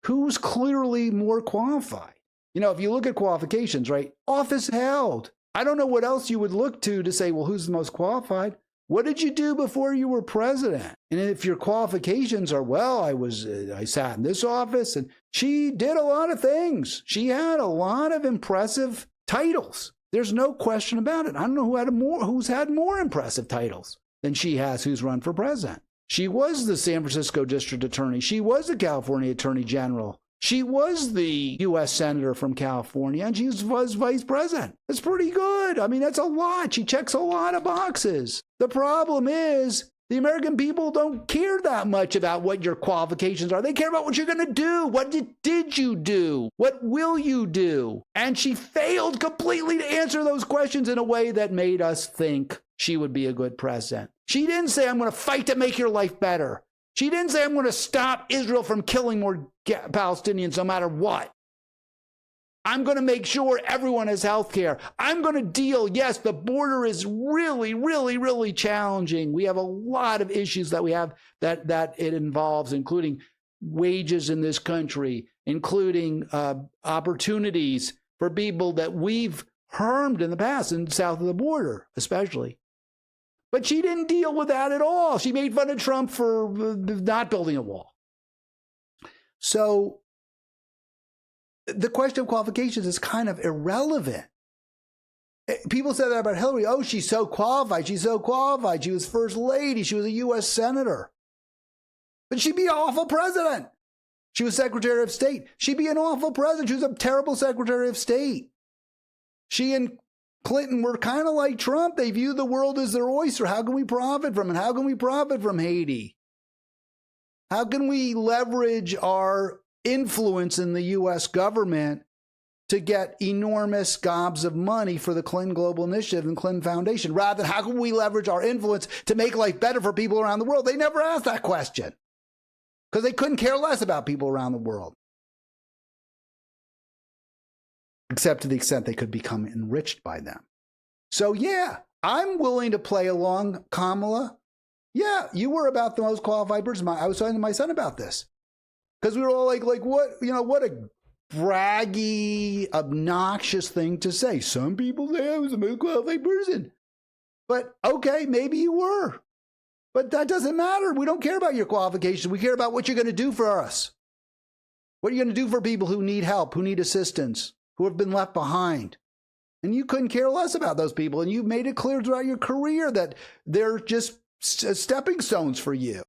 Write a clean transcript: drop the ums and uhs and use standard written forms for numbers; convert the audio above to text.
who's clearly more qualified. You know, if you look at qualifications, right? Office held. I don't know what else you would look to say, well, who's the most qualified? What did you do before you were president? And if your qualifications are, well, I sat in this office, and she did a lot of things. She had a lot of impressive titles. There's no question about it. I don't know who's had more impressive titles than she has, who's run for president. She was the San Francisco district attorney. She was the California attorney general. She was the U.S. senator from California, and she was vice president. That's pretty good. I mean, that's a lot. She checks a lot of boxes. The problem is the American people don't care that much about what your qualifications are. They care about what you're going to do. What did you do? What will you do? And she failed completely to answer those questions in a way that made us think she would be a good president. She didn't say, I'm going to fight to make your life better. She didn't say, I'm going to stop Israel from killing more Palestinians no matter what. I'm going to make sure everyone has health care. I'm going to deal. Yes, the border is really, really, really challenging. We have a lot of issues that we have that it involves, including wages in this country, including opportunities for people that we've harmed in the past and south of the border, especially. But she didn't deal with that at all. She made fun of Trump for not building a wall. So the question of qualifications is kind of irrelevant. People said that about Hillary. Oh, she's so qualified. She's so qualified. She was first lady. She was a U.S. senator. But she'd be an awful president. She was Secretary of State. She'd be an awful president. She was a terrible Secretary of State. She and Clinton were kind of like Trump. They view the world as their oyster. How can we profit from it? How can we profit from Haiti? How can we leverage our influence in the U.S. government to get enormous gobs of money for the Clinton Global Initiative and Clinton Foundation? Rather than how can we leverage our influence to make life better for people around the world? They never asked that question because they couldn't care less about people around the world. Except to the extent they could become enriched by them. So yeah, I'm willing to play along, Kamala. Yeah, you were about the most qualified person. I was talking to my son about this. Because we were all like what, what a braggy, obnoxious thing to say. Some people say I was the most qualified person. But okay, maybe you were. But that doesn't matter. We don't care about your qualifications. We care about what you're going to do for us. What are you going to do for people who need help, who need assistance, who have been left behind? And you couldn't care less about those people. And you've made it clear throughout your career that they're just stepping stones for you.